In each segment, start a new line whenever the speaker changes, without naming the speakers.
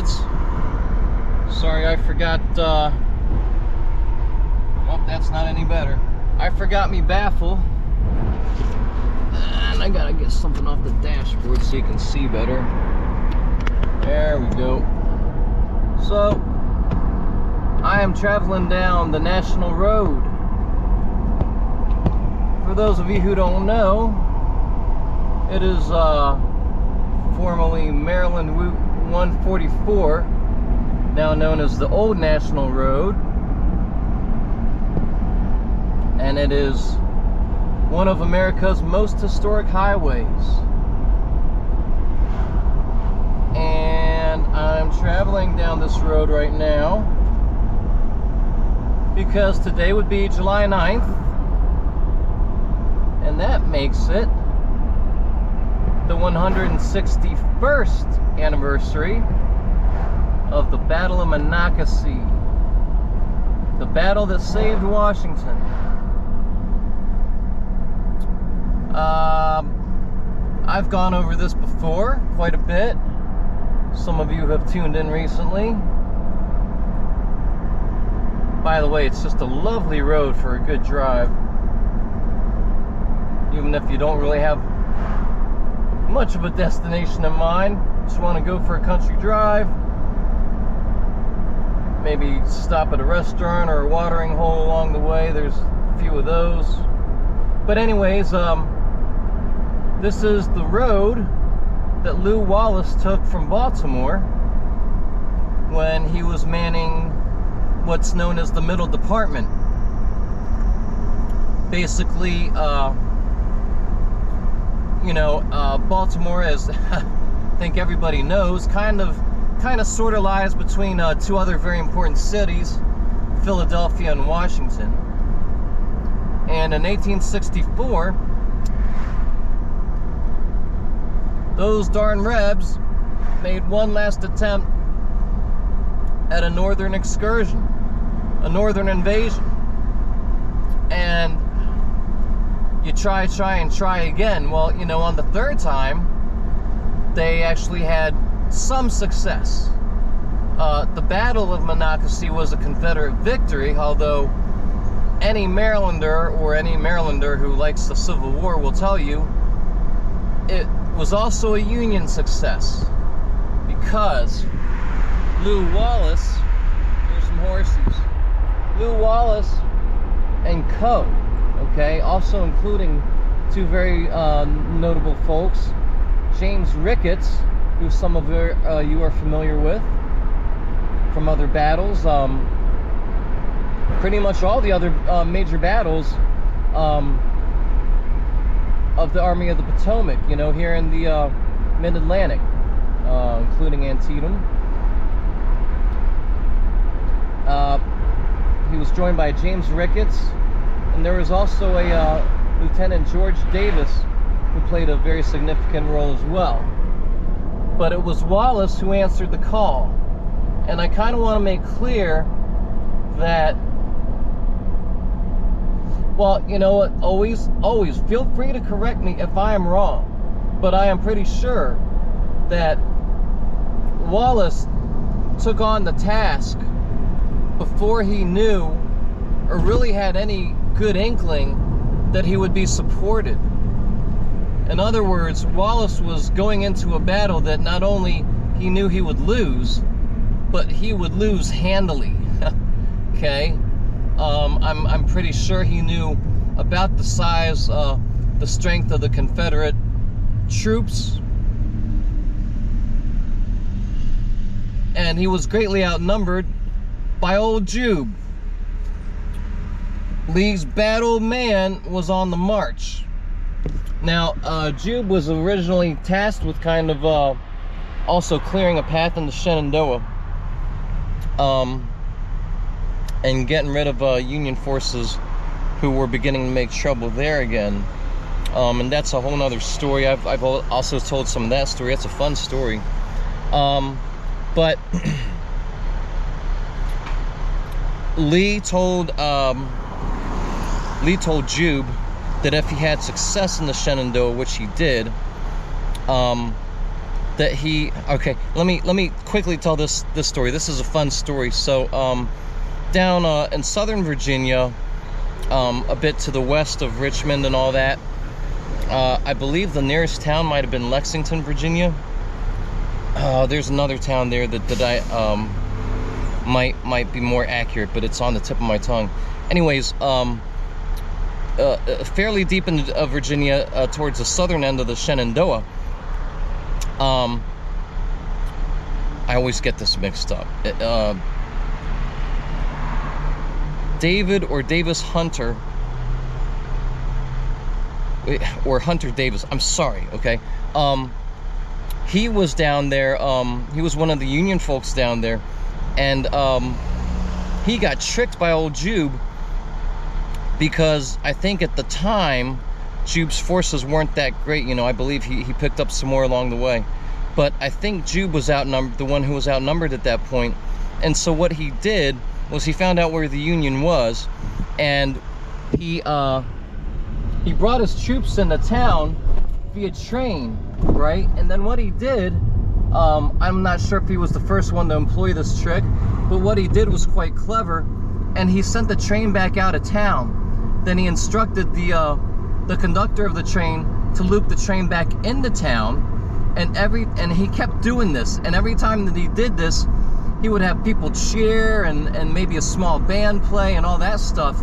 Ricketts. Sorry, I forgot, oh, that's not any better. I forgot me baffle. And I gotta get something off the dashboard so you can see better. There we go. So, I am traveling down the National Road. For those of you who don't know, it is formerly Maryland Route 144, now known as the Old National Road, and it is one of America's most historic highways. And I'm traveling down this road right now because today would be July 9th, and that makes it the 161st anniversary of the Battle of Monacacy, the battle that saved Washington. I've gone over this before quite a bit. Some of you have tuned in recently. By the way, it's just a lovely road for a good drive. Even if you don't really have much of a destination in mind, just want to go for a country drive, maybe stop at a restaurant or a watering hole along the way. There's a few of those. But anyways, this is the road that Lew Wallace took from Baltimore when he was manning what's known as the Middle Department. Basically, Baltimore, as I think everybody knows, kind of sort of lies between two other very important cities, Philadelphia and Washington. And in 1864, those darn Rebs made one last attempt at a northern excursion, a northern invasion. And you try again. Well, on the third time, they actually had some success. The Battle of Monacacy was a Confederate victory, although any Marylander who likes the Civil War will tell you it was also a Union success, because Lew Wallace, here's some horses, Lew Wallace and co., okay, also including two very notable folks, James Ricketts, who some of you are familiar with from other battles, pretty much all the other major battles of the Army of the Potomac, here in the Mid-Atlantic, including Antietam. He was joined by James Ricketts, and there was also a Lieutenant George Davis, who played a very significant role as well. But it was Wallace who answered the call. And I kind of want to make clear that, well, you know what, always feel free to correct me if I am wrong, but I am pretty sure that Wallace took on the task before he knew or really had any good inkling that he would be supported. In other words, Wallace was going into a battle that not only he knew he would lose, but he would lose handily. Okay? I'm pretty sure he knew about the size, the strength of the Confederate troops, and he was greatly outnumbered by old Jube. Lee's battle man was on the march. Now, Jube was originally tasked with kind of also clearing a path into Shenandoah, and getting rid of Union forces who were beginning to make trouble there again. And that's a whole nother story. I've also told some of that story. That's a fun story. But Lee told Jube that if he had success in the Shenandoah, which he did, that he, okay, let me quickly tell this story. This is a fun story. So down in Southern Virginia, a bit to the west of Richmond and all that, I believe the nearest town might have been Lexington, Virginia. There's another town there that I might be more accurate, but it's on the tip of my tongue. Anyways, fairly deep in Virginia, towards the southern end of the Shenandoah. I always get this mixed up. David or Davis Hunter, or Hunter Davis, I'm sorry, okay? He was down there, he was one of the Union folks down there, and he got tricked by old Jube, because I think at the time Jube's forces weren't that great. You know, I believe he picked up some more along the way, but I think Jube was outnumbered, the one who was outnumbered at that point. And so what he did was he found out where the Union was, and he brought his troops into town via train, right? And then what he did, I'm not sure if he was the first one to employ this trick, but what he did was quite clever, and he sent the train back out of town. Then he instructed the conductor of the train to loop the train back into town, and he kept doing this. And every time that he did this, he would have people cheer and maybe a small band play and all that stuff.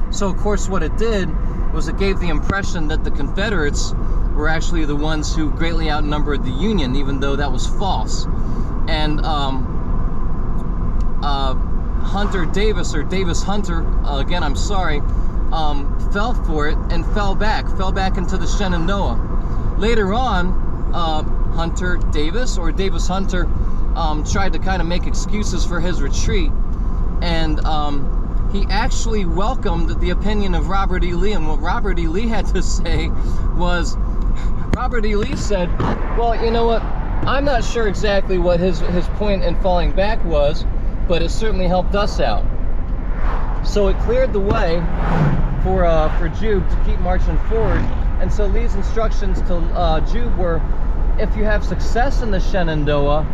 So of course what it did was it gave the impression that the Confederates were actually the ones who greatly outnumbered the Union, even though that was false. And Hunter Davis, or Davis Hunter, again, I'm sorry, fell for it and fell back into the Shenandoah. Later on, Hunter Davis, or Davis Hunter, tried to kind of make excuses for his retreat, and he actually welcomed the opinion of Robert E. Lee. And what Robert E. Lee had to say was, Robert E. Lee said, well, you know what, I'm not sure exactly what his point in falling back was, but it certainly helped us out. So it cleared the way for Jube to keep marching forward. And so Lee's instructions to Jube were, if you have success in the Shenandoah,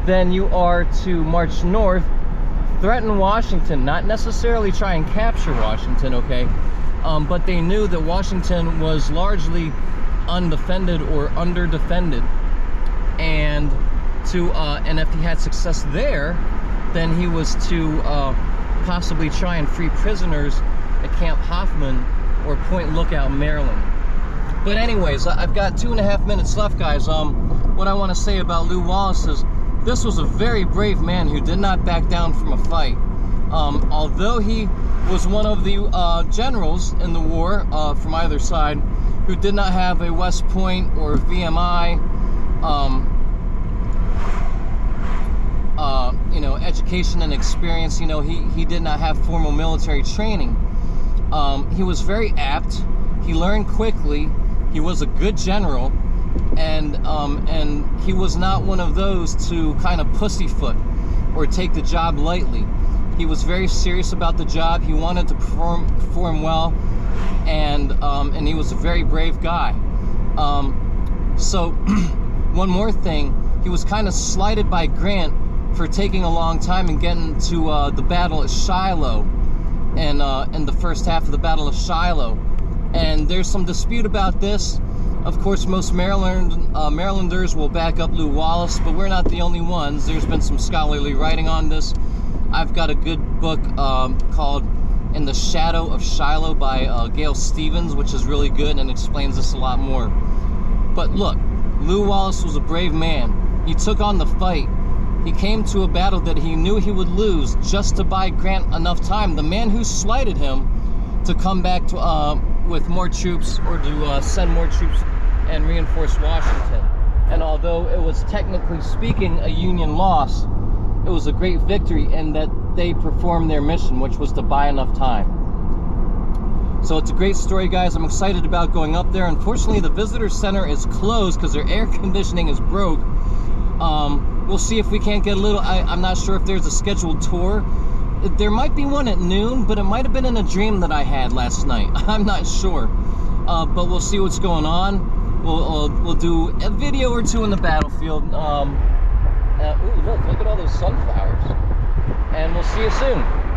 then you are to march north, threaten Washington, not necessarily try and capture Washington, okay? But they knew that Washington was largely undefended or underdefended, and if he had success there, then he was to possibly try and free prisoners at Camp Hoffman or Point Lookout, Maryland. But anyways, I've got 2.5 minutes left, guys. What I want to say about Lew Wallace is this was a very brave man who did not back down from a fight. Although he was one of the generals in the war from either side who did not have a West Point or VMI you know, education and experience. You know, he did not have formal military training. He was very apt. He learned quickly. He was a good general, and he was not one of those to kind of pussyfoot or take the job lightly. He was very serious about the job. He wanted to perform well, and he was a very brave guy. So one more thing, he was kind of slighted by Grant for taking a long time and getting to the battle at Shiloh, and in the first half of the Battle of Shiloh. And there's some dispute about this. Of course, most Marylanders will back up Lew Wallace, but we're not the only ones. There's been some scholarly writing on this. I've got a good book called In the Shadow of Shiloh by Gail Stevens, which is really good and explains this a lot more. But look, Lew Wallace was a brave man. He took on the fight. He came to a battle that he knew he would lose just to buy Grant enough time, the man who slighted him, to come back to with more troops, or to send more troops and reinforce Washington. And although it was technically speaking a Union loss, it was a great victory in that they performed their mission, which was to buy enough time. So it's a great story, guys. I'm excited about going up there. Unfortunately, the visitor center is closed because their air conditioning is broke. We'll see if we can't get a little, I'm not sure if there's a scheduled tour. There might be one at noon, but it might have been in a dream that I had last night. I'm not sure. But we'll see what's going on. we'll do a video or two in the battlefield. Ooh, look at all those sunflowers. And we'll see you soon.